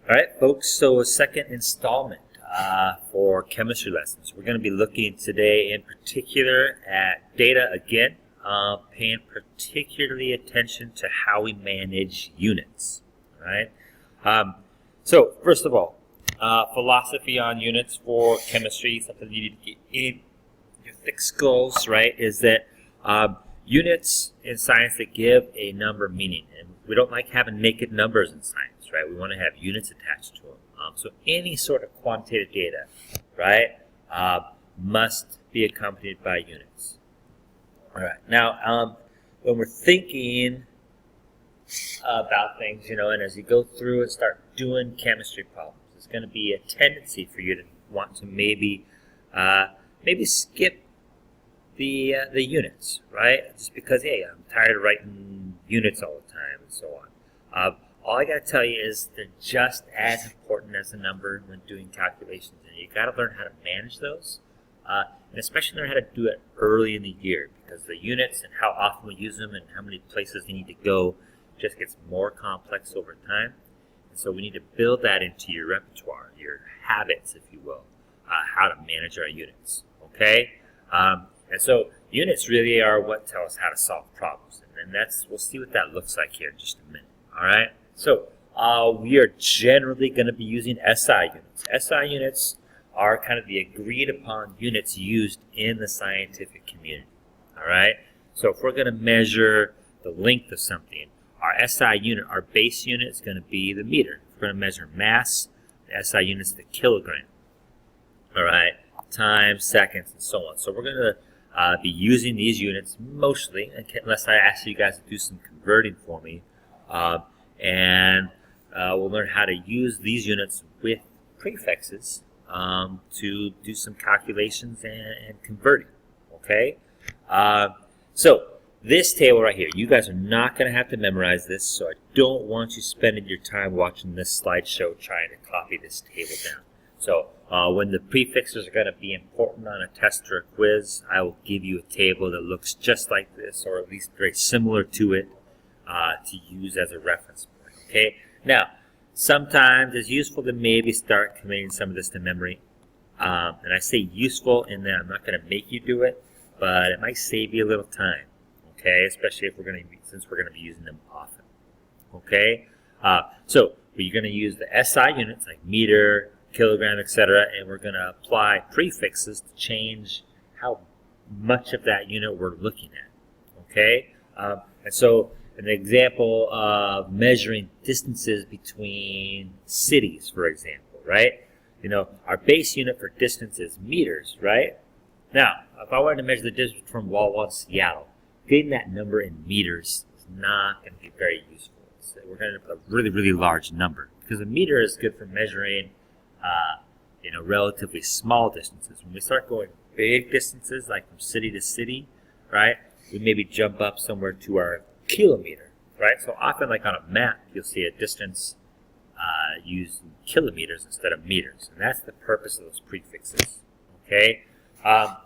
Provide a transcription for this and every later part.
All right, folks, so a second installment for chemistry lessons. We're going to be looking today in particular at data again, paying particularly attention to how we manage units. All right. So first of all, philosophy on units for chemistry, something you need to get in your thick skulls, right, is that units in science that give a number meaning. And we don't like having naked numbers in science, right? We want to have units attached to them. So any sort of quantitative data, right, must be accompanied by units. All right. Now, when we're thinking about things, and as you go through and start doing chemistry problems, there's going to be a tendency for you to want to maybe skip the units, right? Just because, hey, I'm tired of writing units all the time and so on. All I got to tell you is they're just as important as a number when doing calculations, and you got to learn how to manage those, and especially learn how to do it early in the year, because the units and how often we use them and how many places they need to go just gets more complex over time. And so we need to build that into your repertoire, your habits, if you will, how to manage our units. Okay. And so units really are what tell us how to solve problems. And then we'll see what that looks like here in just a minute. All right. So we are generally going to be using SI units. SI units are kind of the agreed upon units used in the scientific community. All right. So if we're going to measure the length of something, our SI unit, our base unit, is going to be the meter. If we're going to measure mass, the SI unit is the kilogram. All right. Times, seconds, and so on. So we're going to be using these units mostly, unless I ask you guys to do some converting for me. And we'll learn how to use these units with prefixes to do some calculations and converting. Okay? So this table right here, you guys are not going to have to memorize this, so I don't want you spending your time watching this slideshow trying to copy this table down. So when the prefixes are going to be important on a test or a quiz, I will give you a table that looks just like this, or at least very similar to it, to use as a reference point. Okay. Now, sometimes it's useful to maybe start committing some of this to memory. And I say useful in that I'm not going to make you do it, but it might save you a little time. Okay, especially if since we're going to be using them often. Okay. So you're going to use the SI units like meter, kilogram, etc., and we're going to apply prefixes to change how much of that unit we're looking at. Okay, and so an example of measuring distances between cities, for example, right? Our base unit for distance is meters, right? Now, if I wanted to measure the distance from Wawa to Seattle, getting that number in meters is not going to be very useful. So we're going to put a really, really large number, because a meter is good for measuring relatively small distances. When we start going big distances, like from city to city, right, we maybe jump up somewhere to our kilometer, right? So often, like on a map, you'll see a distance used in kilometers instead of meters, and that's the purpose of those prefixes. Okay. Now,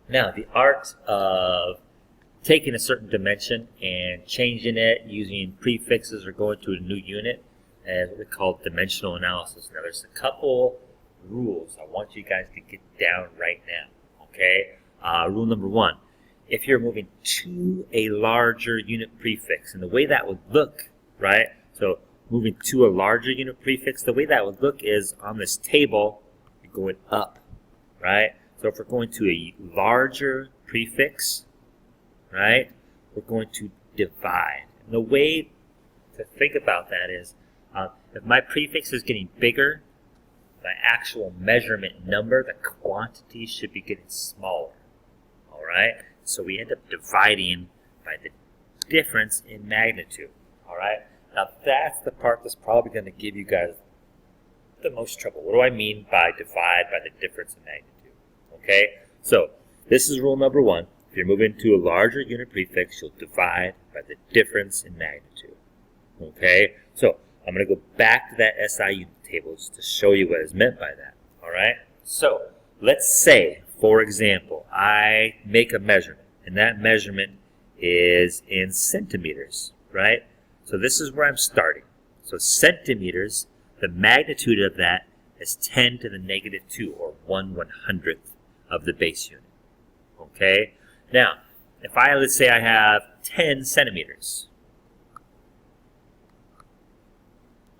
the art of taking a certain dimension and changing it using prefixes or going to a new unit is what we call dimensional analysis. Now, there's a couple rules I want you guys to get down right now. Okay. Rule number one. If you're moving to a larger unit prefix, and the way that would look, right? So moving to a larger unit prefix, the way that would look is on this table, you're going up, right? So if we're going to a larger prefix, right, we're going to divide. And the way to think about that is, if my prefix is getting bigger, my actual measurement number, the quantity, should be getting smaller. All right? So we end up dividing by the difference in magnitude. All right? Now that's the part that's probably going to give you guys the most trouble. What do I mean by divide by the difference in magnitude? Okay? So this is rule number one. If you're moving to a larger unit prefix, you'll divide by the difference in magnitude. Okay? So I'm going to go back to that SI unit table just to show you what is meant by that. All right? So let's say, for example, I make a measurement, and that measurement is in centimeters, right? So this is where I'm starting. So centimeters, the magnitude of that is 10 to the negative 2, or 1/100th of the base unit. Okay? Now, if let's say I have 10 centimeters.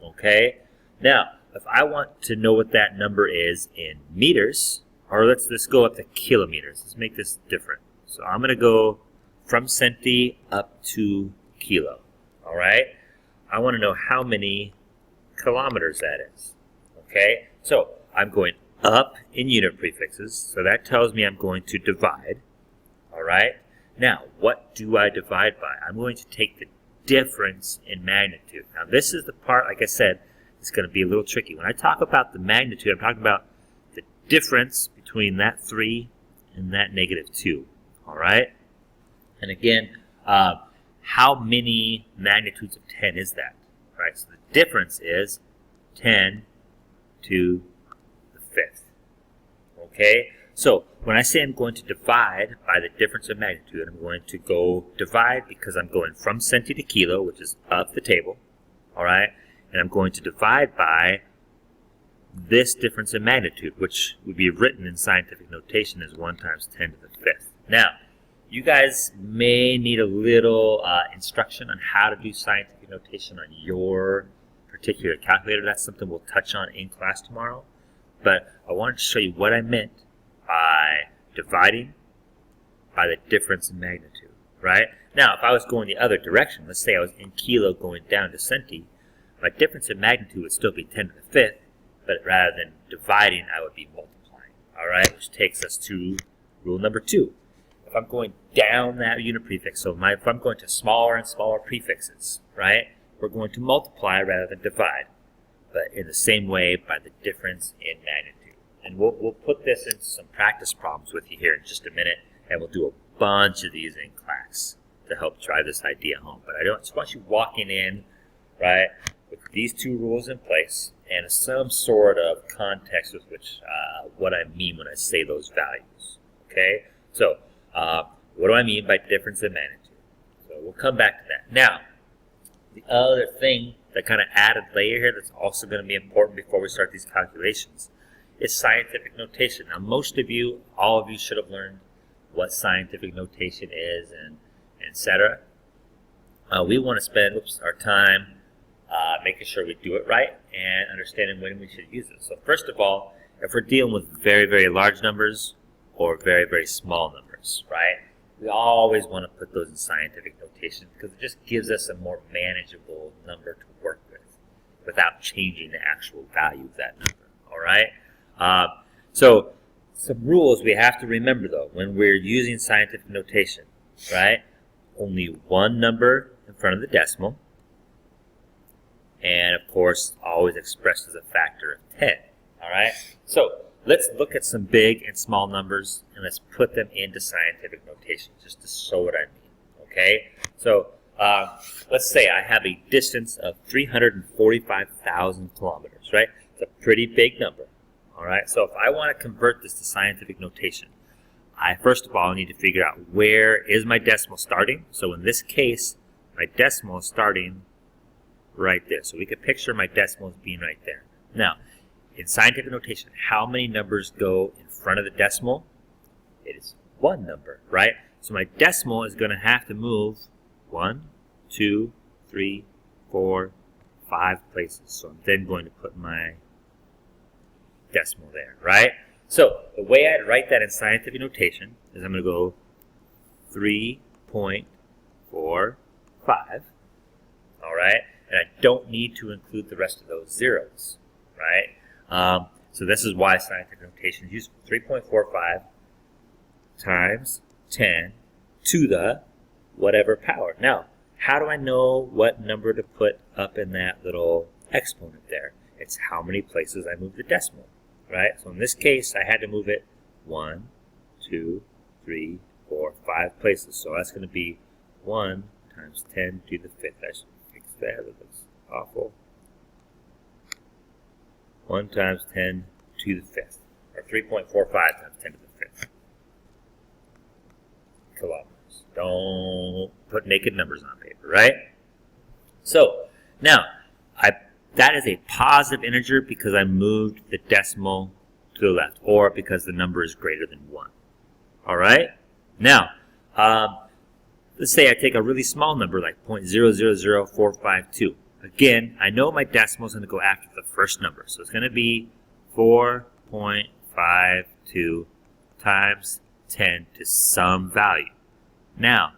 Okay? Now, if I want to know what that number is in meters, or let's go up to kilometers. Let's make this different. So I'm going to go from centi up to kilo. All right? I want to know how many kilometers that is. Okay? So I'm going up in unit prefixes, so that tells me I'm going to divide. All right? Now, what do I divide by? I'm going to take the difference in magnitude. Now, this is the part, like I said, it's going to be a little tricky. When I talk about the magnitude, I'm talking about the difference between that 3 and that negative 2. All right? And again, how many magnitudes of 10 is that? Right? So the difference is 10 to the 5th. Okay? So when I say I'm going to divide by the difference of magnitude, I'm going to go divide because I'm going from centi to kilo, which is up the table. All right? And I'm going to divide by this difference in magnitude, which would be written in scientific notation as 1 times 10 to the 5th. Now, you guys may need a little instruction on how to do scientific notation on your particular calculator. That's something we'll touch on in class tomorrow. But I wanted to show you what I meant by dividing by the difference in magnitude, right? Now, if I was going the other direction, let's say I was in kilo going down to centi, my difference in magnitude would still be 10 to the 5th, but rather than dividing, I would be multiplying, all right? Which takes us to rule number 2. If I'm going down that unit prefix, so if I'm going to smaller and smaller prefixes, right, we're going to multiply rather than divide, but in the same way by the difference in magnitude. And we'll put this into some practice problems with you here in just a minute, and we'll do a bunch of these in class to help drive this idea home. But I just want you walking in, right, with these 2 rules in place and some sort of context with which what I mean when I say those values. Okay? So, what do I mean by difference in magnitude? So we'll come back to that. Now, the other thing, that kind of added layer here that's also going to be important before we start these calculations, is scientific notation. Now, most of you, all of you should have learned what scientific notation is and etc. We want to spend our time making sure we do it right and understanding when we should use it. So first of all, if we're dealing with very, very large numbers or very, very small numbers, right, we always want to put those in scientific notation because it just gives us a more manageable number to work with without changing the actual value of that number, all right? So some rules we have to remember, though, when we're using scientific notation, right? Only one number in front of the decimal, and of course, always expressed as a factor of 10, all right? So let's look at some big and small numbers, and let's put them into scientific notation just to show what I mean, okay? So let's say I have a distance of 345,000 kilometers, right? It's a pretty big number. All right, so if I want to convert this to scientific notation, I first of all need to figure out where is my decimal starting. So in this case, my decimal is starting right there. So we could picture my decimal as being right there. Now, in scientific notation, how many numbers go in front of the decimal? It is one number, right? So my decimal is going to have to move 1, 2, 3, 4, 5 places. So I'm then going to put my decimal there, right? So the way I'd write that in scientific notation is I'm going to go 3.45, all right? And I don't need to include the rest of those zeros, right? So this is why scientific notation is useful. 3.45 times 10 to the whatever power. Now, how do I know what number to put up in that little exponent there? It's how many places I move the decimal. Right? So in this case, I had to move it 1, 2, 3, 4, 5 places. So that's going to be 1 times 10 to the 5th. I should fix that. That looks awful. 1 times 10 to the 5th. Or 3.45 times 10 to the 5th. Kilometers. Don't put naked numbers on paper, right? So, now, I that is a positive integer because I moved the decimal to the left, or because the number is greater than 1. All right? Now, let's say I take a really small number like 0.000452. Again, I know my decimal is going to go after the first number, so it's going to be 4.52 times 10 to some value. Now,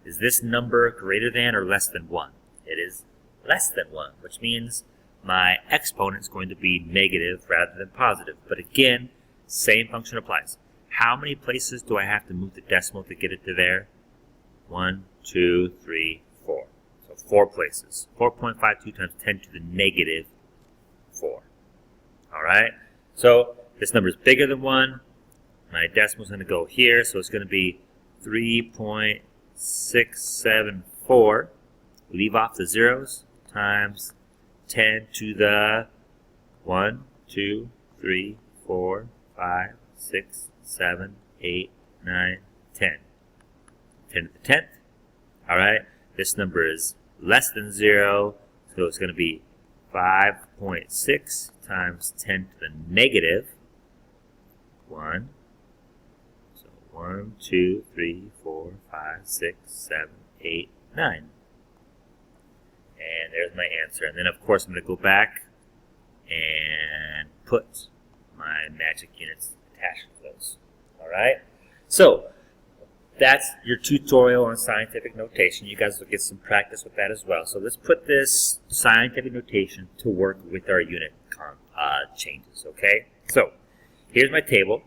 is this number greater than or less than 1? It is less than 1, which means my exponent is going to be negative rather than positive. But again, same function applies. How many places do I have to move the decimal to get it to there? 1, 2, 3, 4. So 4 places. 4.52 times 10 to the negative 4. All right? So this number is bigger than 1. My decimal is going to go here, so it's going to be 3.674. Leave off the zeros times 10 to the 1, 2, 3, 4, 5, 6, 7, 8, 9, 10. 10 to the 10th. All right, this number is less than 0, so it's going to be 5.6 times 10 to the negative 1. So 1, 2, 3, 4, 5, 6, 7, 8, 9. And there's my answer. And then, of course, I'm going to go back and put my magic units attached to those. All right? So, that's your tutorial on scientific notation. You guys will get some practice with that as well. So let's put this scientific notation to work with our unit changes, okay? So, here's my table.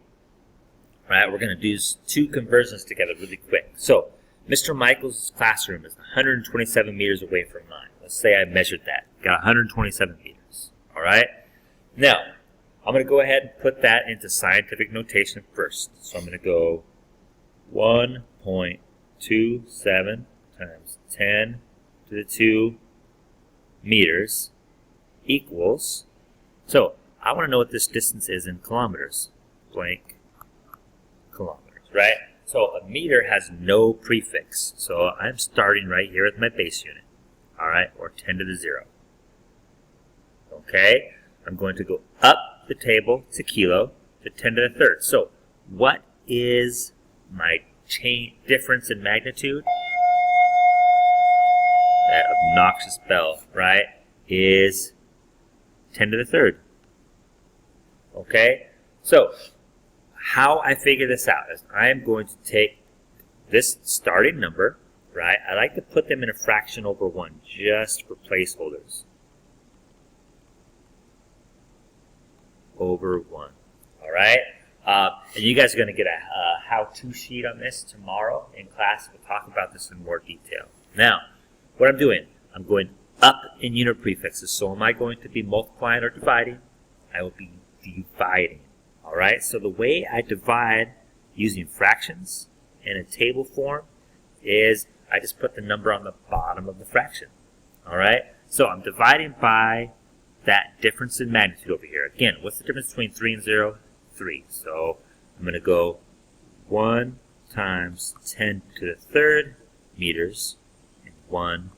All right, we're going to do 2 conversions together really quick. So, Mr. Michael's classroom is 127 meters away from mine. Let's say I measured that. Got 127 meters. All right? Now, I'm going to go ahead and put that into scientific notation first. So I'm going to go 1.27 times 10 to the 2 meters equals, so I want to know what this distance is in kilometers. Blank kilometers, right? So a meter has no prefix. So I'm starting right here with my base unit. All right, or 10 to the 0. Okay, I'm going to go up the table to kilo to 10 to the 3rd. So what is my difference in magnitude? That obnoxious bell, right, is 10 to the 3rd. Okay, so how I figure this out is I am going to take this starting number, right? I like to put them in a fraction over 1 just for placeholders. Over 1. All right? And you guys are going to get a how-to sheet on this tomorrow in class. We'll talk about this in more detail. Now, what I'm doing, I'm going up in unit prefixes. So am I going to be multiplying or dividing? I will be dividing. All right? So the way I divide using fractions in a table form is I just put the number on the bottom of the fraction. All right? So I'm dividing by that difference in magnitude over here. Again, what's the difference between 3 and 0? 3. So I'm going to go 1 times 10 to the 3rd meters in 1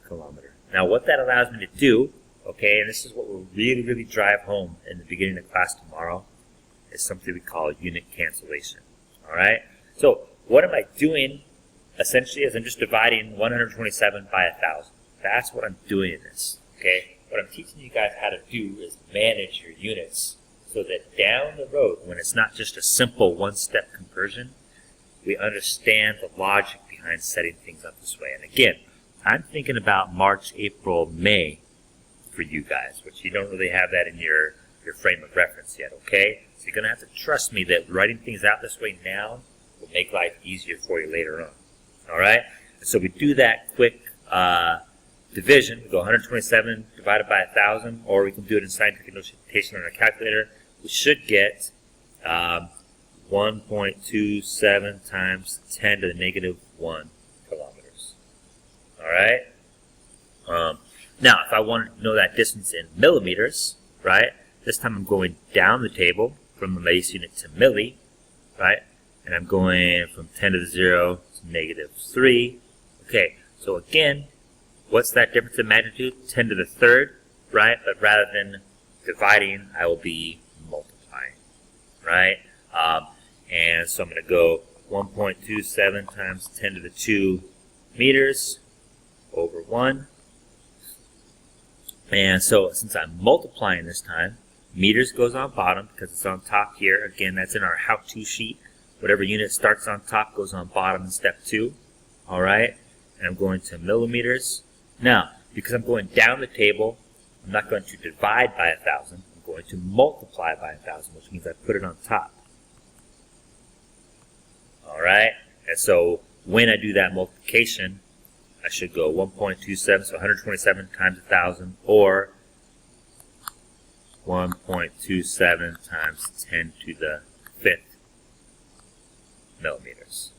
kilometer. Now what that allows me to do, okay, and this is what will really, really drive home in the beginning of class tomorrow, is something we call unit cancellation. All right? So what am I doing? Essentially, is I'm just dividing 127 by 1,000. That's what I'm doing in this, okay? What I'm teaching you guys how to do is manage your units so that down the road, when it's not just a simple one-step conversion, we understand the logic behind setting things up this way. And again, I'm thinking about March, April, May for you guys, which you don't really have that in your frame of reference yet, okay? So you're going to have to trust me that writing things out this way now will make life easier for you later on. All right? So we do that quick division. We go 127 divided by 1,000, or we can do it in scientific notation on a calculator. We should get 1.27 times 10 to the negative 1 kilometers. All right? Now, if I want to know that distance in millimeters, right, this time I'm going down the table from the base unit to milli, right? And I'm going from 10 to the 0 to negative 3. Okay, so again, What's that difference in magnitude? 10 to the third, right? But rather than dividing, I will be multiplying, right? And so I'm going to go 1.27 times 10 to the 2 meters over 1. And so since I'm multiplying this time, meters goes on bottom because it's on top here. Again, that's in our how-to sheet. Whatever unit starts on top goes on bottom in step 2. All right? And I'm going to millimeters. Now, because I'm going down the table, I'm not going to divide by 1,000. I'm going to multiply by 1,000, which means I put it on top. All right? And so when I do that multiplication, I should go 1.27, so 127 times 1,000, or 1.27 times 10 to the 5th millimeters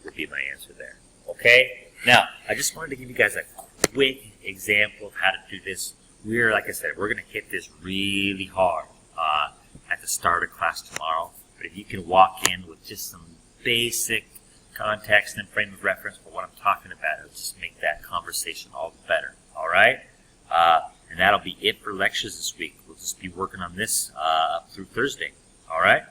would be my answer there. Okay? Now, I just wanted to give you guys a quick example of how to do this. Like I said, we're going to hit this really hard at the start of class tomorrow. But if you can walk in with just some basic context and frame of reference for what I'm talking about, it'll just make that conversation all the better. All right? And that'll be it for lectures this week. We'll just be working on this through Thursday. All right?